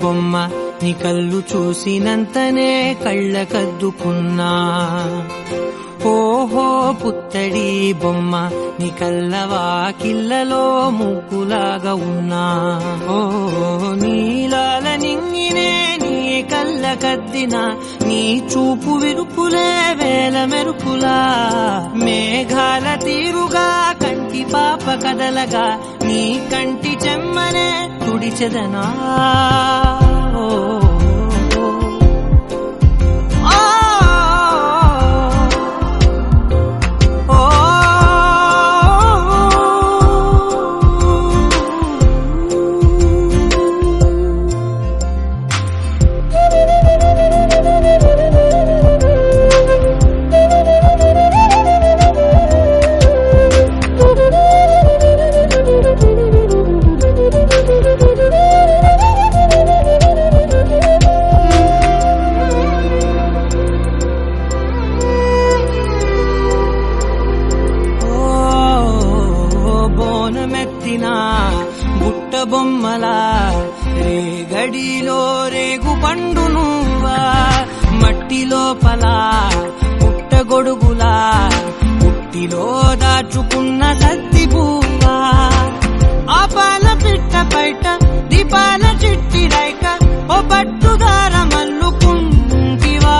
బొమ్మ నీ కళ్ళు చూసినంతనే కళ్ళకద్దుకున్నా. ఓహో పుత్తడి బొమ్మ నీ కళ్ళవాకిళ్ళలో ముగ్గులాగా ఉన్నా. ఓ నీలాల నింగినే నీ కళ్ళకద్దిన నీ చూపు విరుపులే వేల మెరుపులా. మేఘాల తీరుగా కంటి పాప కదలగా నీ కంటి చెమ్మనే తుడిచెదనా. బుట్ట బొమ్మలా రేగడిలో రేగు పండు నువ్వా. మట్టి లోపల పుట్ట గొడుగులా పుట్టిలో దాచుకున్న సత్తి పువ్వా. ఆపాల పిట్ట బయట దీపాల చిట్టి రైక ఓ పట్టుదార మల్లుకుంటివా.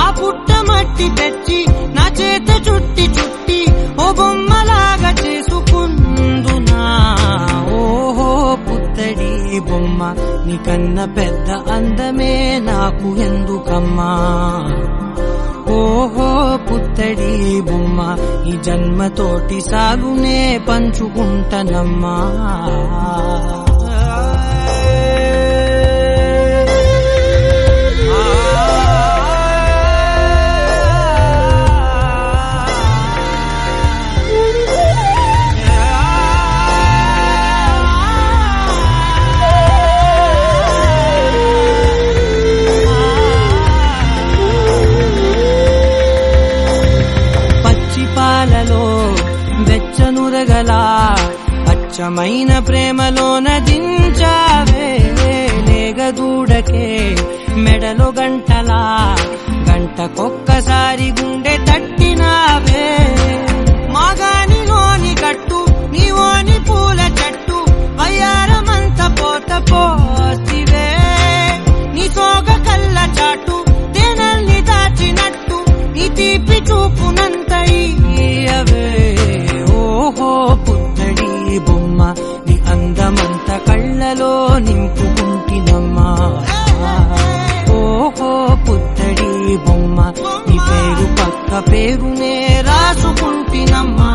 ఆ పుట్ట మట్టి తెచ్చి నా చేత చుట్టి చుట్టి ఓ బొమ్మలాగా చేసుకుందునా. ఓహో పుత్తడి బొమ్మ నీకన్న పెద్ద అందమే నాకు ఎందుకమ్మా. ఓహో పుత్తడి బొమ్మ ఈ జన్మతోటి సాగునే పంచుకుంటనమ్మా. పాలలో వెచ్చనురగలా అచ్చమైన ప్రేమలోన దించావే. లేగదూడకే మెడలో గంటలా గంటకొక్కసారి గుండె తట్టినావే. మాగానిలోని గట్టు నీవోని పూల చెట్టు వయ్యారమంత పోత పోతివే. నీ సోగ కళ్ళ చాటు తేనల్ని దాచినట్టు నీ తీపి చూపునంతయ్యవే. ఓహో పుత్తడి బొమ్మ నీ అందమంత కళ్ళలో నింపుకుంటినమ్మా. ఓహో పుత్తడి బొమ్మ నీ పేరు పక్క పేరునే రాసుకుంటినమ్మా.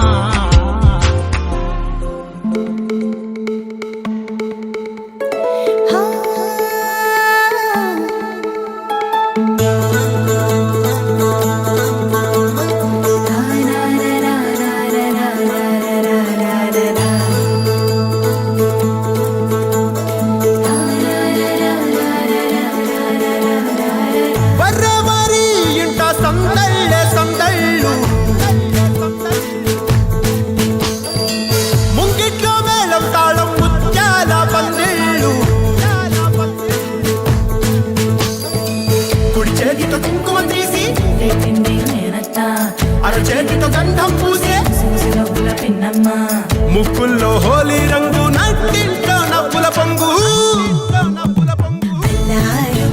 చేతితో గంధం పూసే ముక్కుల్లో హోలీ రంగు నట్టింట్లో నవ్వుల పొంగు.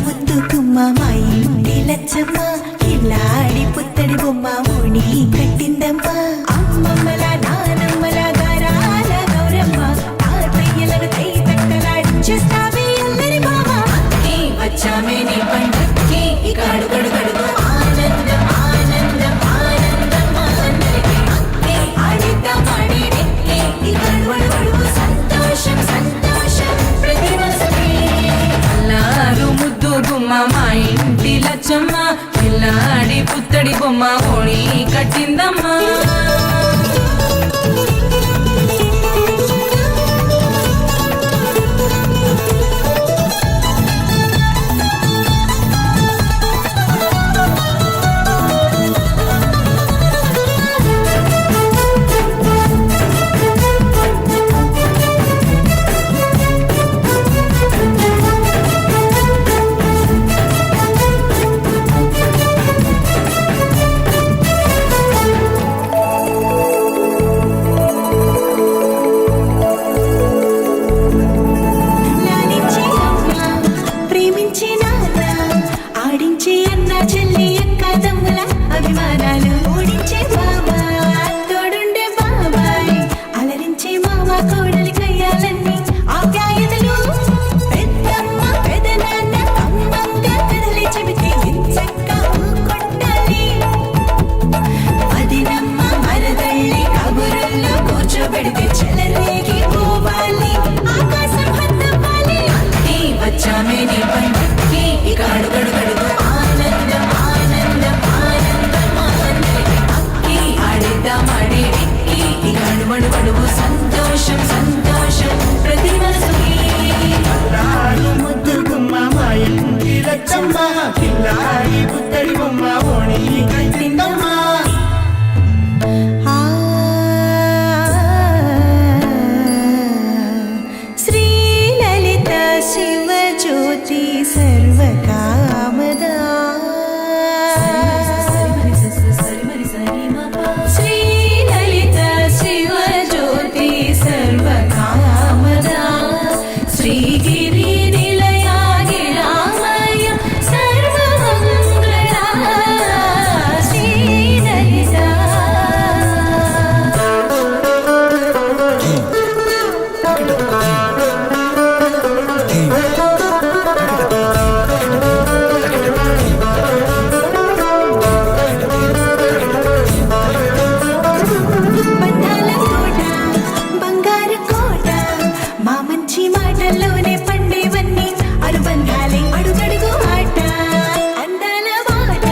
ముద్దుకుమ్మ మా ఇంటి లచ్చమ్మ ఇల్లాడి పుత్తడి బొమ్మ ఓణి కట్టిందమ్మా. అమ్మమ్మల నానమ్మల గారాల గౌరమ్మ తాతయ్యలను తై తట్టలాడించేస్తావే అల్లరి మామ. వచ్చామే నీ పండుక్కి ఇక అడుగడు గడుగు ఆనందం ఆనందం ఆనందం అందరికీ. ఆడిద్దాం ఆడిడే ఇక అడుగడు సంతోషం సంతోషం ప్రతి మనసుకి. అల్లారు ముద్దు గుమ్మ మా ఇంటి లచ్చమ్మ పిల్లాడి పుత్తడి బొమ్మ ఓణి కట్టిందమ్మా. చెల్లి అక్క తమ్ముల అభిమానాలు ఓడించే బాబా తోడుండే బాబాయ్ అలరించే మామ కోడలి కయ్యాలన్నీ ఆప్యాయతలు పెద్దమ్మ పెదనాన్న అమ్మంగా కథలి చెబితే ఎంచక్కా ఊకొట్టాలి వదినమ్మ మరదళ్ళి కబురుల్లో కూర్చోబెడితే చెలరేగి పోవాలి ఆకాశం హద్దవ్వాలి అక్కి వచ్చామే నీ పండుక్కి ఇక అడుగడుగడుగు ఆనందం ఆనందం ఆనందం ఆనందం అక్కి ఆడిద్దాం ఆడి ఎక్కి ఇక అడుగడుగడుగు సంతోషం సంతోషం ప్రతి మనసుకి అల్లారు ముద్దు గుమ్మ మా ఇంటి లచ్చమ్మ కిల్లాడి పుత్తడి బొమ్మ ఓణి కట్టిందమ్మ శ్రీలలిత శివజ్యోతి సర్వకామదా శ్రీలలిత శివజ్యోతి సర్వకామదా శ్రీగిరి నిలయా గిరామయ సర్వమంగళా శ్రీలలిత బంధాల తోట బంగారు కోట మా మంచి మాటల్లోనే పండేవన్నీ అనుబంధాలే అడుగడుగు ఆట అందాల మాట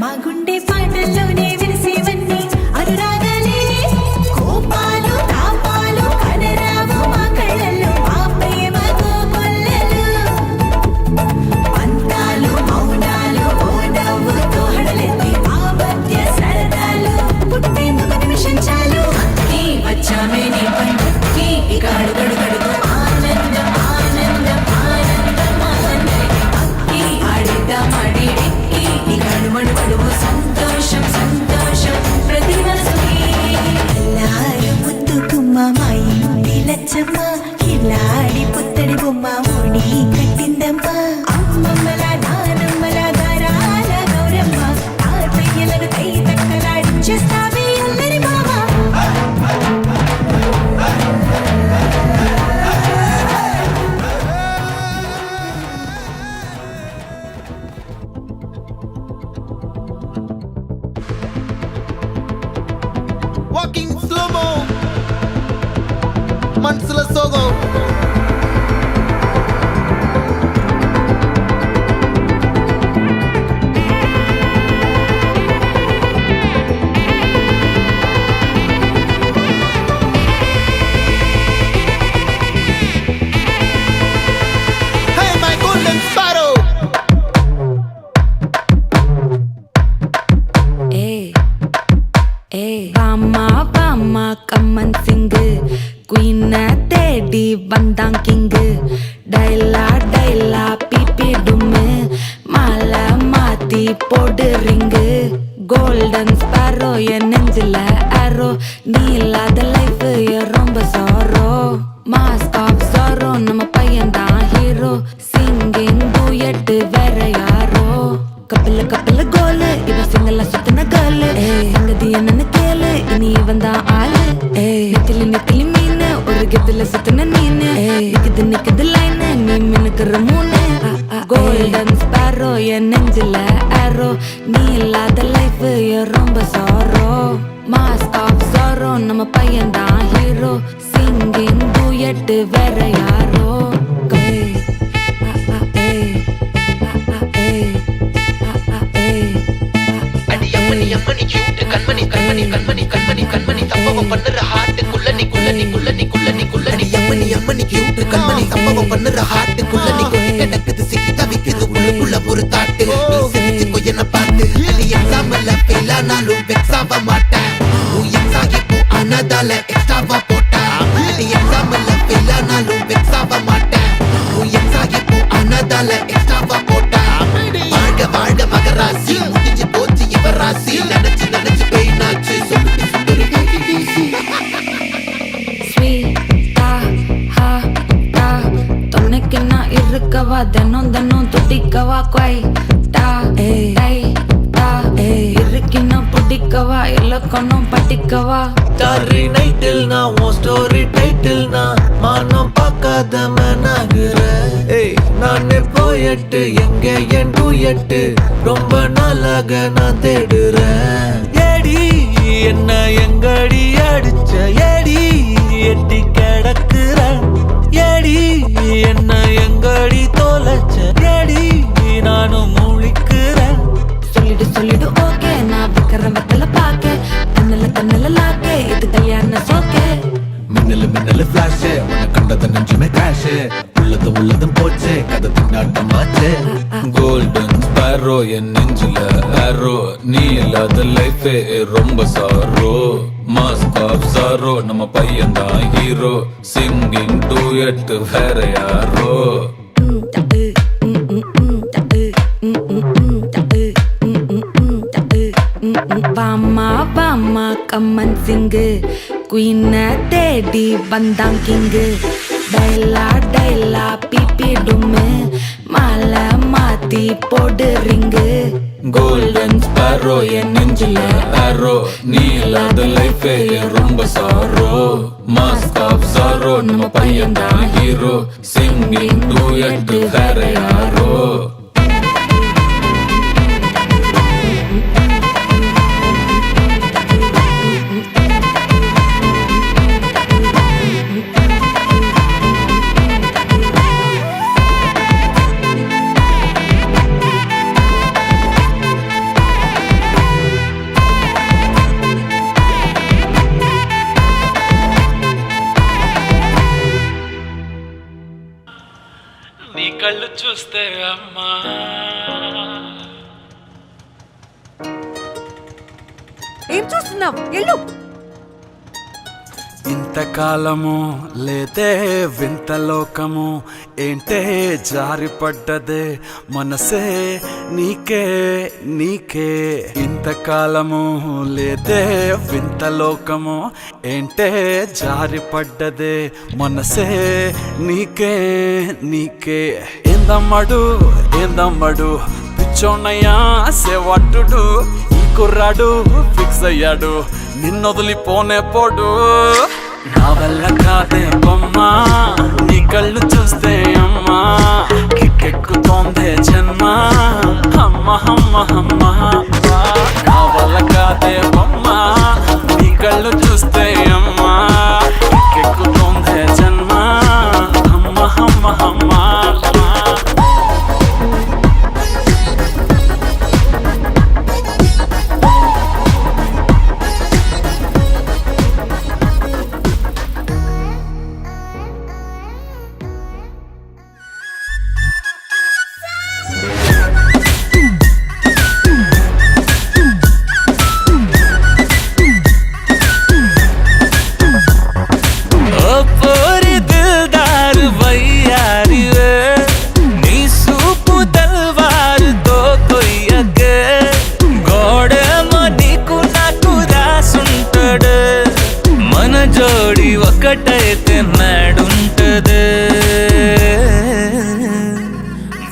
మా గుండె పాటల్లోనే విరిసేవన్నీ అనురాగాలే కోపాలు తాపాలు కనరావు మా కళ్ళల్లో మా ప్రేమ కోకొల్లలు పంతాలు మౌనాలు ఓ నవ్వుతో హడలెత్తి మా మధ్య సరదాలు పుట్టేందుకు నిమిషం చాలు అక్కి వచ్చామే నీ పండుక్కి ఇక అడుగడుగడుగు ఆనందం ఆనందం ఆనందం ఆనందం అక్కి ఆడిద్దాం ఆడి ఎక్కి ఇక అడుగడుగడుగు సంతోషం సంతోషం ప్రతి మనసుకి ఎల్లారు ముద్దు గుమ్మ మా ఇంటి లచ్చమ్మ కిల్లాడి పుత్తడి బొమ్మ ఓడి కట్టిందమ్మ అమ్మమ్మల నానమ్మల గారాల గౌరమ్మ తాతయ్యలను కై తక్కలాడించేస్తావే అల్లరి మామ వాకింగ్ స్లోమో మనసుల సోగో Hey my golden sparrow Bama கம்மன் சிங்கு குயின தேடி வந்தான் கிங்கு டைலா டைலா பிபி டும்மு மாலை மாத்தி போடு ரிங்கு கோல்டன் ஸ்பாரோ என் நெஞ்சில ஆரோ நீ இல்லாத லைஃப் ரொம்ப சாரோ மாஸ்க் ஆஃப் சாரோ நம்ம பையன் தான் ஹீரோ சிங்கிங் டூயட் வேற யாரோ கப்பல கப்பல கோலு இவ சிங்கல சுத்தின கேர்ளு சங்கதி என்னன்னு கேளு இனி இவன் தான் ஆளு நெத்திலி நெத்திலி மீன் ஒரு கெத்துல சுத்தின நீனு நிக்குது நிக்குது லைன் நீ மினுக்குற மூணு கோல்டன் ஸ்பாரோ என் நெஞ்சில ஆரோ நீ இல்லாத லைஃப் ரொம்ப சாரோ மாஸ்க் ஆஃப் சாரோ நம்ம பையன் தான் ஹீரோ சிங்கிங் டூயட் வேற யாரோ அம்மனி அம்மனி கியூட் கண்மணி கண்மணி கண்மணி கண்மணி கண்மணி சம்பவம் பண்ணுற ஹார்ட் குள்ளனி குள்ளனி குள்ளனி குள்ளனி குள்ளனி அம்மனி அம்மனி கியூட் கண்மணி சம்பவம் பண்ணுற ஹார்ட் குள்ளனி கொட்டி கிடக்குது சிக்கி தவிக்குது உள்ளுக்குள்ள ஒரு தாட்டு நீ சிரிச்சுக்கோ என்ன பார்த்து நீ எக்ஸாம்ல ஃபெயில் ஆனாலும் வெக்ஸ் ஆக மாட்டேன் உன் எக்ஸாம் இப்போ ஆனதால எக்ஸ்ட்ராவா போட்டா நீ எக்ஸாம்ல ஃபெயில் ஆனாலும் வெக்ஸ் ஆக மாட்டேன் உன் எக்ஸாம் இப்போ ஆனதால எக்ஸ்ட்ராவா போட்டா வாழ்க வாழ்க மகராசி முடிஞ்சு போச்சு இவ ராசி நினைச்சு நினைச்சு பெயினாச்சு சொல்லுடி சுந்தரி ஸ்வீட்டா ஹா டா துணைக்கு நான் இருக்கவா தினம் தினம் துடிக்கவா குவைட்டா இலக்கணம் படிக்கவா டாரி நைட்டில் நான் உன் ஸ்டோரி டைட்டில் நான் மானம் பார்க்காத மனாகுற ஏய் நானே போயட்டு எங்க என் டூயட்டு ரொம்ப நாளாக நான் தேடுறேன் ஏடி என்ன எங்கடி அடிச்ச ஏடி எட்டி கிடக்குற ஏடி என்ன எங்கடி தொலைச்ச ஏடி நானும் முழிக்கிறேன் சொல்லிடு ஓகே நான் வைக்கிறேன் வெத்தல பாக்க கண்ணல லாக்கே இது கல்யாண சோக்கே மின்னலு ஃபிளாஷ் உன்னை கண்டத நெஞ்சுமே கிராஷ் உள்ளதும் போச்சு கதை திண்டாட்டமாச்சு கோல்டன் ஸ்பேரோ என் நெஞ்சில ஆரோ நீ இல்லாத லைஃபே ரொம்ப சாரோ மாஸ்க் ஆஃப் சாரோ நம்ம பையன் தான் ஹீரோ சிங்கிங் டூயட் வேற யாரோ வாமா கம்மன் சிங்கு குயின தேடி வந்தான் கிங்கு டைலா பிபி டும்மு மாலை மாத்தி போடு ரிங்கு கோல்டன் ஸ்பேரோ என் நெஞ்சில ஆரோ நீ இல்லாத லைஃபே ரொம்ப சாரோ மாஸ்க் ஆஃப் சாரோ நம்ம பையன் தான் ஹீரோ சிங்கிங் டூயட் வேற யாரோ నీ కళ్ళు చూస్తే అమ్మా ఏం చూస్తున్నావు ఎల్లు ఇంతకాలము లేదే వింత లోకము ఏంటే జారిపడ్డదే మనసే నీకే నీకే ఇంతకాలము లేదే వింత లోకము ఏంటే జారిపడ్డదే మనసే నీకే నీకే ఏందమ్మడు పిచ్చోన్నయ్యా సేవట్టుడు ఈ కుర్రాడు ఫిక్స్ అయ్యాడు నిన్నొదిలిపోనే పోడు నా వల్ల కాదే బొమ్మ నీ కళ్ళు చూస్తే అమ్మా కిక్కెక్కుతోందే జన్మ అమ్మ నా వల్ల కాదే బొమ్మ నీ కళ్ళు చూస్తే అమ్మా కిక్కెక్కుతోందే జన్మ అమ్మ జోడి ఒకటైతే నాడుంటదే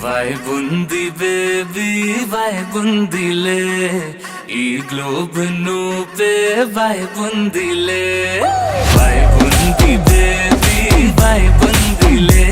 వైబుంది బేబీ వైబుందిలే ఈ గ్లోబ్ నువ్వే వైబుందిలే వైబుంది బేబీ వైబుందిలే